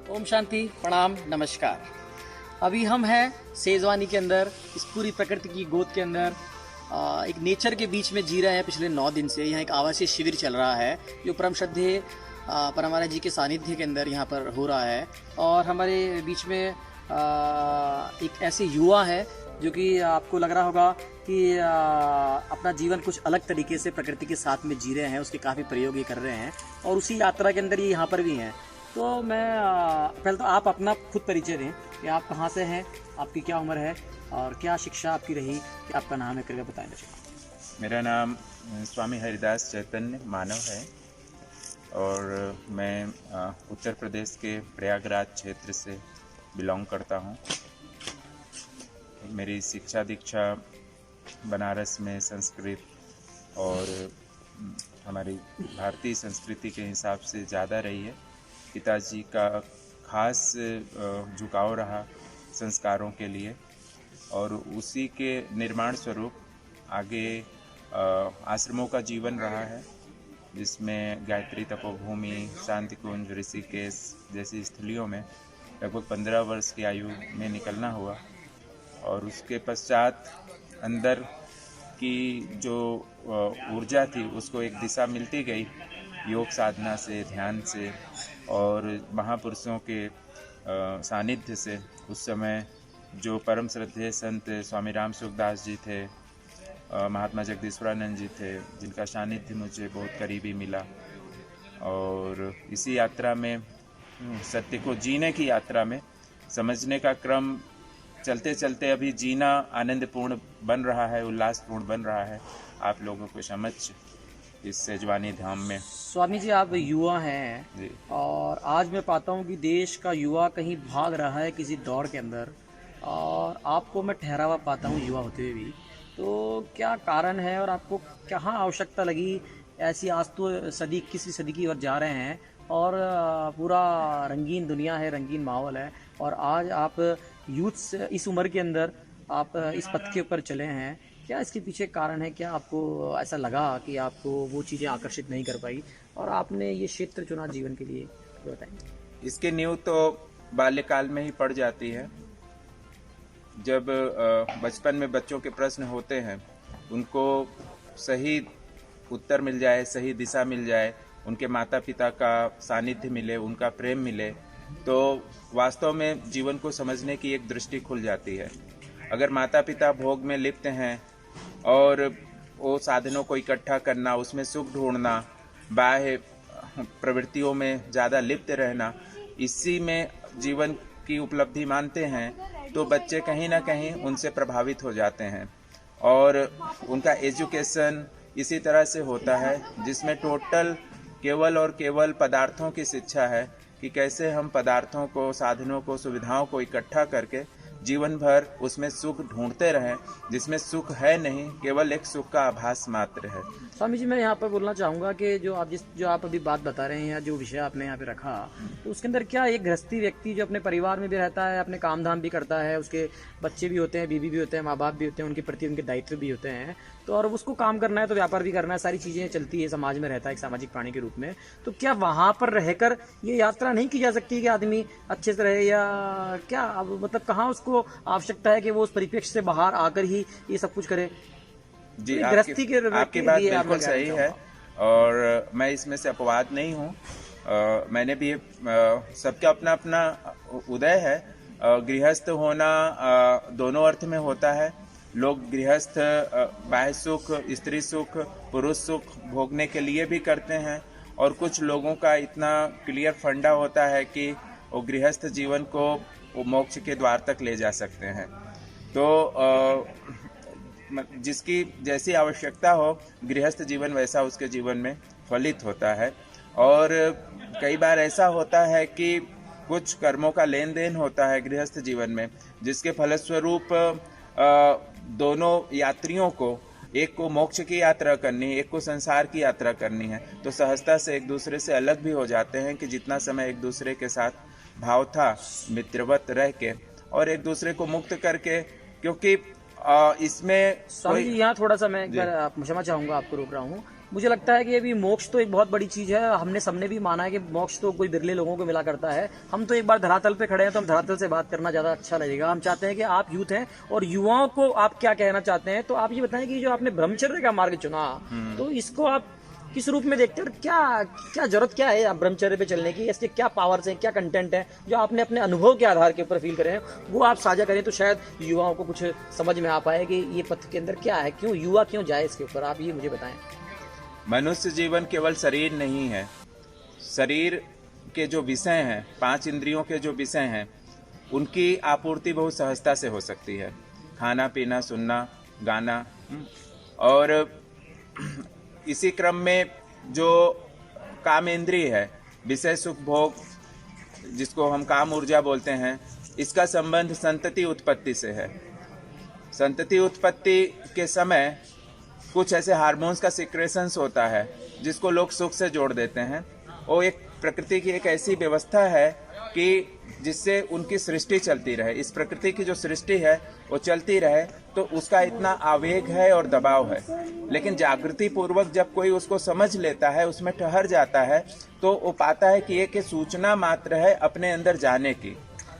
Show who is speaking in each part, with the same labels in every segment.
Speaker 1: ओम शांति, प्रणाम, नमस्कार। अभी हम हैं सेजवानी के अंदर, इस पूरी प्रकृति की गोद के अंदर एक नेचर के बीच में जी रहे हैं। पिछले 9 दिन से यहाँ एक आवासीय शिविर चल रहा है जो परम श्रद्धेय परमानंद जी के सानिध्य के अंदर यहाँ पर हो रहा है। और हमारे बीच में एक ऐसे युवा है जो कि आपको लग रहा होगा कि अपना जीवन कुछ अलग तरीके से प्रकृति के साथ में जी रहे हैं, उसके काफ़ी प्रयोग ये कर रहे हैं और उसी यात्रा के अंदर ये यहाँ पर भी हैं। तो मैं पहले तो आप अपना खुद परिचय दें कि आप कहाँ से हैं, आपकी क्या उम्र है और क्या शिक्षा आपकी रही, कि आपका नाम है, करके बताएं मुझे।
Speaker 2: मेरा नाम स्वामी हरिदास चैतन्य मानव है और मैं उत्तर प्रदेश के प्रयागराज क्षेत्र से बिलोंग करता हूँ। मेरी शिक्षा दीक्षा बनारस में संस्कृत और हमारी भारतीय संस्कृति के हिसाब से ज़्यादा रही है। पिताजी का खास झुकाव रहा संस्कारों के लिए और उसी के निर्माण स्वरूप आगे आश्रमों का जीवन रहा है, जिसमें गायत्री तपोभूमि, शांति कुंज, ऋषिकेश जैसी स्थलियों में लगभग 15 वर्ष की आयु में निकलना हुआ। और उसके पश्चात अंदर की जो ऊर्जा थी उसको एक दिशा मिलती गई योग साधना से, ध्यान से और महापुरुषों के सानिध्य से। उस समय जो परम श्रद्धेय संत स्वामी राम सुखदास जी थे, महात्मा जगदीश्वरानंद जी थे, जिनका सानिध्य मुझे बहुत करीबी मिला। और इसी यात्रा में, सत्य को जीने की यात्रा में, समझने का क्रम चलते चलते अभी जीना आनंदपूर्ण बन रहा है, उल्लासपूर्ण बन रहा है आप लोगों को समझ इस सेजवानी धाम में।
Speaker 1: स्वामी जी, आप युवा हैं और आज मैं पाता हूँ कि देश का युवा कहीं भाग रहा है किसी दौड़ के अंदर, और आपको मैं ठहरा हुआ पाता हूँ युवा होते हुए भी। तो क्या कारण है और आपको कहाँ आवश्यकता लगी ऐसी? आज तो सदी 21वीं सदी की ओर जा रहे हैं और पूरा रंगीन दुनिया है, रंगीन माहौल है, और आज आप यूथ इस उम्र के अंदर आप इस पथ के ऊपर चले हैं। क्या इसके पीछे कारण है? क्या आपको ऐसा लगा कि आपको वो चीज़ें आकर्षित नहीं कर पाई और आपने ये क्षेत्र चुना जीवन के लिए? बताएं।
Speaker 2: इसके नींव तो बाल्यकाल में ही पड़ जाती है। जब बचपन में बच्चों के प्रश्न होते हैं, उनको सही उत्तर मिल जाए, सही दिशा मिल जाए, उनके माता पिता का सानिध्य मिले, उनका प्रेम मिले, तो वास्तव में जीवन को समझने की एक दृष्टि खुल जाती है। अगर माता पिता भोग में लिप्त हैं और वो साधनों को इकट्ठा करना, उसमें सुख ढूंढना, बाह्य प्रवृत्तियों में ज़्यादा लिप्त रहना, इसी में जीवन की उपलब्धि मानते हैं, तो बच्चे कहीं ना कहीं उनसे प्रभावित हो जाते हैं। और उनका एजुकेशन इसी तरह से होता है, जिसमें टोटल केवल और केवल पदार्थों की शिक्षा है कि कैसे हम पदार्थों को, साधनों को, सुविधाओं को इकट्ठा करके जीवन भर उसमें सुख ढूंढते रहें, जिसमें सुख है नहीं, केवल एक सुख का आभास मात्र है।
Speaker 1: स्वामी जी, मैं यहाँ पर बोलना चाहूँगा कि जो आप अभी बात बता रहे हैं या जो विषय आपने यहाँ पे रखा, तो उसके अंदर क्या एक गृहस्थी व्यक्ति जो अपने परिवार में भी रहता है, अपने काम धाम भी करता है, उसके बच्चे भी होते हैं, बीवी भी होते हैं, माँ बाप भी होते हैं, उनके प्रति उनके दायित्व भी होते हैं, तो और उसको काम करना है तो व्यापार भी करना है, सारी चीज़ें चलती है, समाज में रहता है एक सामाजिक प्राणी के रूप में। तो क्या वहाँ पर रहकर ये यात्रा नहीं की जा सकती कि आदमी अच्छे से रहे, या क्या अब मतलब कहाँ उसको आवश्यकता है कि वो उस परिप्रेक्ष्य से बाहर आकर ही ये सब कुछ करे?
Speaker 2: जी,
Speaker 1: गृहस्थी के
Speaker 2: आपकी बात बिल्कुल सही है और मैं इसमें से अपवाद नहीं हूँ। मैंने भी सबका अपना अपना उदय है। गृहस्थ होना दोनों अर्थ में होता है। लोग गृहस्थ बाह्य सुख, स्त्री सुख, पुरुष सुख भोगने के लिए भी करते हैं, और कुछ लोगों का इतना क्लियर फंडा होता है कि वो गृहस्थ जीवन को वो मोक्ष के द्वार तक ले जा सकते हैं। तो जिसकी जैसी आवश्यकता हो, गृहस्थ जीवन वैसा उसके जीवन में फलित होता है। और कई बार ऐसा होता है कि कुछ कर्मों का लेन देन होता है गृहस्थ जीवन में, जिसके फलस्वरूप दोनों यात्रियों को, एक को मोक्ष की यात्रा करनी है, एक को संसार की यात्रा करनी है, तो सहजता से एक दूसरे से अलग भी हो जाते हैं कि जितना समय एक दूसरे के साथ भाव था, मित्रवत रह के और एक दूसरे को मुक्त करके, क्योंकि इसमें
Speaker 1: स्वामी जी यहाँ थोड़ा सा मैं क्षमा चाहूँगा, आपको रोक रहा हूँ मुझे लगता है कि अभी मोक्ष तो एक बहुत बड़ी चीज़ है। हमने सबने भी माना है कि मोक्ष तो कोई बिरले लोगों को मिला करता है। हम तो एक बार धरातल पे खड़े हैं, तो हम धरातल से बात करना ज़्यादा अच्छा लगेगा। हम चाहते हैं कि आप यूथ हैं और युवाओं को आप क्या कहना चाहते हैं, तो आप ये बताएं कि जो आपने ब्रह्मचर्य का मार्ग चुना, तो इसको आप किस रूप में देखते हैं और क्या क्या जरूरत क्या है आप ब्रह्मचर्य पे चलने की, इसके क्या पावर्स हैं, क्या कंटेंट है जो आपने अपने अनुभव के आधार के ऊपर फील करे हैं, वो आप साझा करें तो शायद युवाओं को कुछ समझ में आ पाए कि ये पथ के अंदर क्या है, क्यों युवा क्यों जाए इसके ऊपर, आप ये मुझे बताएं।
Speaker 2: मनुष्य जीवन केवल शरीर नहीं है। शरीर के जो विषय हैं, 5 इंद्रियों के जो विषय हैं, उनकी आपूर्ति बहुत सहजता से हो सकती है। खाना पीना, सुनना, गाना, और इसी क्रम में जो काम इंद्रिय है, विषय सुख भोग, जिसको हम काम ऊर्जा बोलते हैं, इसका संबंध संतति उत्पत्ति से है। संतति उत्पत्ति के समय कुछ ऐसे हार्मोन्स का सिक्रेशंस होता है जिसको लोग सुख से जोड़ देते हैं। वो एक प्रकृति की एक ऐसी व्यवस्था है कि जिससे उनकी सृष्टि चलती रहे। इस प्रकृति की जो सृष्टि है वो चलती रहे, तो उसका इतना आवेग है और दबाव है। लेकिन जागृति पूर्वक जब कोई उसको समझ लेता है, उसमें ठहर जाता है, तो वो पाता है कि एक सूचना मात्र है अपने अंदर जाने की,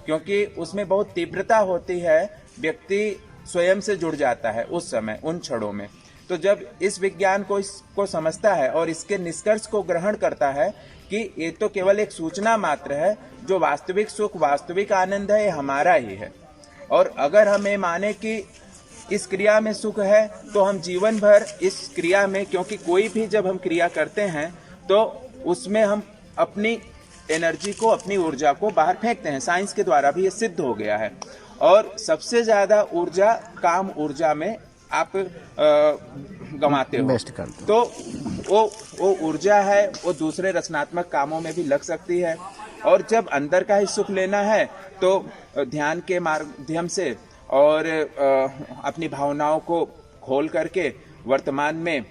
Speaker 2: क्योंकि उसमें बहुत तीव्रता होती है। व्यक्ति स्वयं से जुड़ जाता है उस समय, उन क्षणों में। तो जब इस विज्ञान को इसको समझता है और इसके निष्कर्ष को ग्रहण करता है कि ये तो केवल एक सूचना मात्र है, जो वास्तविक सुख, वास्तविक आनंद है, ये हमारा ही है। और अगर हम ये माने कि इस क्रिया में सुख है, तो हम जीवन भर इस क्रिया में, क्योंकि कोई भी जब हम क्रिया करते हैं तो उसमें हम अपनी एनर्जी को, अपनी ऊर्जा को बाहर फेंकते हैं। साइंस के द्वारा भी ये सिद्ध हो गया है। और सबसे ज्यादा ऊर्जा काम ऊर्जा में आप गंवाते हो। तो वो ऊर्जा है, वो दूसरे रचनात्मक कामों में भी लग सकती है। और जब अंदर का ही सुख लेना है तो ध्यान के माध्यम से और अपनी भावनाओं को खोल करके वर्तमान में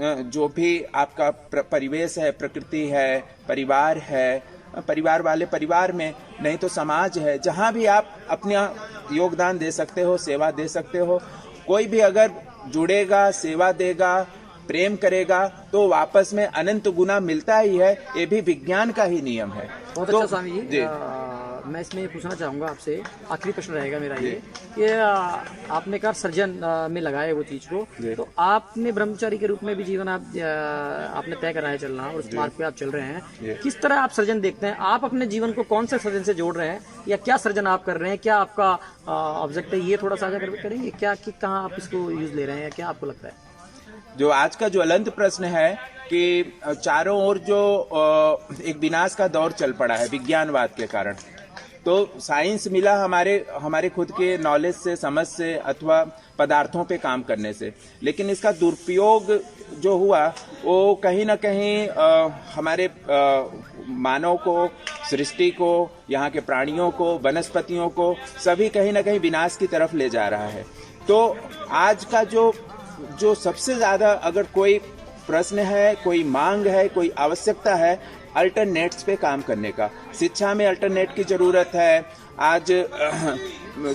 Speaker 2: जो भी आपका परिवेश है, प्रकृति है, परिवार है, परिवार वाले परिवार में, नहीं तो समाज है, जहाँ भी आप अपना योगदान दे सकते हो, सेवा दे सकते हो। कोई भी अगर जुड़ेगा, सेवा देगा, प्रेम करेगा, तो वापस में अनंत गुना मिलता ही है। ये भी विज्ञान का ही नियम है।
Speaker 1: बहुत अच्छा स्वामी जी। मैं इसमें ये पूछना चाहूँगा आपसे, आखिरी प्रश्न रहेगा मेरा ये कि आपने कहा सर्जन में लगाए वो चीज़ को, तो आपने ब्रह्मचारी के रूप में भी जीवन आपने तय करा है चलना, और उस मार्ग पे आप चल रहे हैं। किस तरह आप सर्जन देखते हैं? आप अपने जीवन को कौन से सर्जन से जोड़ रहे हैं, या क्या सर्जन आप कर रहे हैं? क्या आपका ऑब्जेक्ट है, ये थोड़ा साझा करेंगे क्या, कि कहाँ आप इसको यूज ले रहे हैं, या क्या आपको लगता है?
Speaker 2: जो आज का ज्वलंत प्रश्न है कि चारों ओर जो एक विनाश का दौर चल पड़ा है विज्ञानवाद के कारण, तो साइंस मिला हमारे खुद के नॉलेज से, समझ से, अथवा पदार्थों पे काम करने से। लेकिन इसका दुरुपयोग जो हुआ वो कहीं ना कहीं हमारे मानव को, सृष्टि को, यहाँ के प्राणियों को, वनस्पतियों को, सभी कहीं ना कहीं विनाश की तरफ ले जा रहा है। तो आज का जो सबसे ज्यादा अगर कोई प्रश्न है, कोई मांग है, कोई आवश्यकता है, अल्टरनेट्स पे काम करने का। शिक्षा में अल्टरनेट की जरूरत है। आज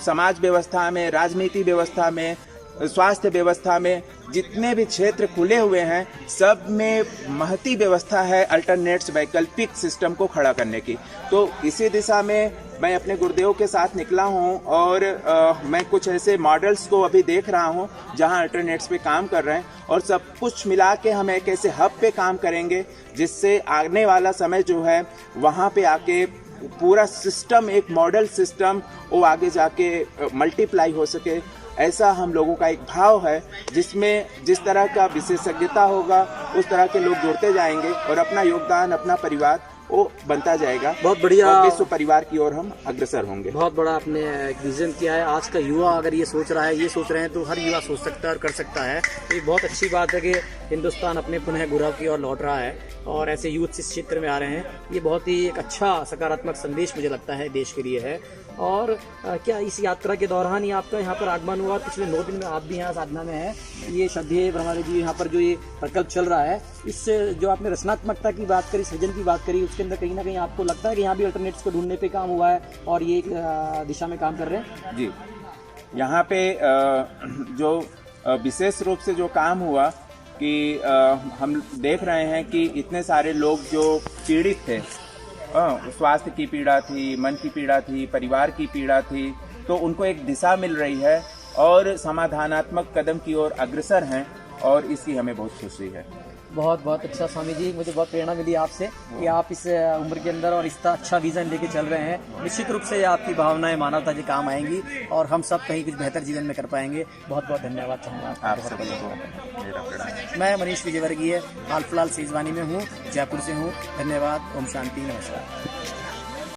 Speaker 2: समाज व्यवस्था में, राजनीति व्यवस्था में, स्वास्थ्य व्यवस्था में जितने भी क्षेत्र खुले हुए हैं, सब में महती व्यवस्था है अल्टरनेट्स, वैकल्पिक सिस्टम को खड़ा करने की। तो इसी दिशा में मैं अपने गुरुदेव के साथ निकला हूं, और मैं कुछ ऐसे मॉडल्स को अभी देख रहा हूं जहां अल्टरनेट्स पे काम कर रहे हैं, और सब कुछ मिला के हम एक ऐसे हब पे काम करेंगे जिससे आने वाला समय जो है वहां पे आके पूरा सिस्टम, एक मॉडल सिस्टम, वो आगे जाके मल्टीप्लाई हो सके। ऐसा हम लोगों का एक भाव है, जिसमें जिस तरह का विशेषज्ञता होगा उस तरह के लोग जुड़ते जाएंगे, और अपना योगदान, अपना परिवार वो बनता जाएगा।
Speaker 1: बहुत बढ़िया।
Speaker 2: और विश्व परिवार की ओर हम अग्रसर होंगे।
Speaker 1: बहुत बड़ा आपने विजन किया है। आज का युवा अगर ये सोच रहा है, ये सोच रहे हैं, तो हर युवा सोच सकता है और कर सकता है। तो ये बहुत अच्छी बात है कि हिंदुस्तान अपने पुनः गौरव की ओर लौट रहा है, और ऐसे यूथ इस क्षेत्र में आ रहे हैं। ये बहुत ही एक अच्छा सकारात्मक संदेश मुझे लगता है देश के लिए है। और क्या इस यात्रा के दौरान ही आपका यहाँ पर आगमन हुआ? पिछले 9 दिन में आप भी यहाँ साधना में हैं। ये श्रद्धेय ब्रह्माजी जी यहाँ पर जो ये प्रकल्प चल रहा है, इससे जो आपने रचनात्मकता की बात करी, सृजन की बात करी, उसके अंदर कहीं ना कहीं आपको लगता है कि यहाँ भी अल्टरनेट्स को ढूंढने पे काम हुआ है और ये एक दिशा में काम कर रहे हैं?
Speaker 2: जी, यहाँ पे जो विशेष रूप से जो काम हुआ कि हम देख रहे हैं कि इतने सारे लोग जो पीड़ित थे, स्वास्थ्य की पीड़ा थी, मन की पीड़ा थी, परिवार की पीड़ा थी, तो उनको एक दिशा मिल रही है और समाधानात्मक कदम की ओर अग्रसर हैं, और इसकी हमें बहुत खुशी है।
Speaker 1: बहुत बहुत अच्छा स्वामी जी, मुझे बहुत प्रेरणा मिली आपसे कि आप इस उम्र के अंदर और इतना अच्छा विजन लेके चल रहे हैं। निश्चित रूप से आपकी भावनाएं मानवता के काम आएंगी और हम सब कहीं कुछ बेहतर जीवन में कर पाएंगे। बहुत बहुत धन्यवाद चाहूँगा
Speaker 2: आप सभी को मेरा प्रणाम।
Speaker 1: मैं मनीष विजयवर्गीय हाल फिलहाल सेजवानी में हूँ, जयपुर से हूँ। धन्यवाद। ओम शांति, नमस्कार।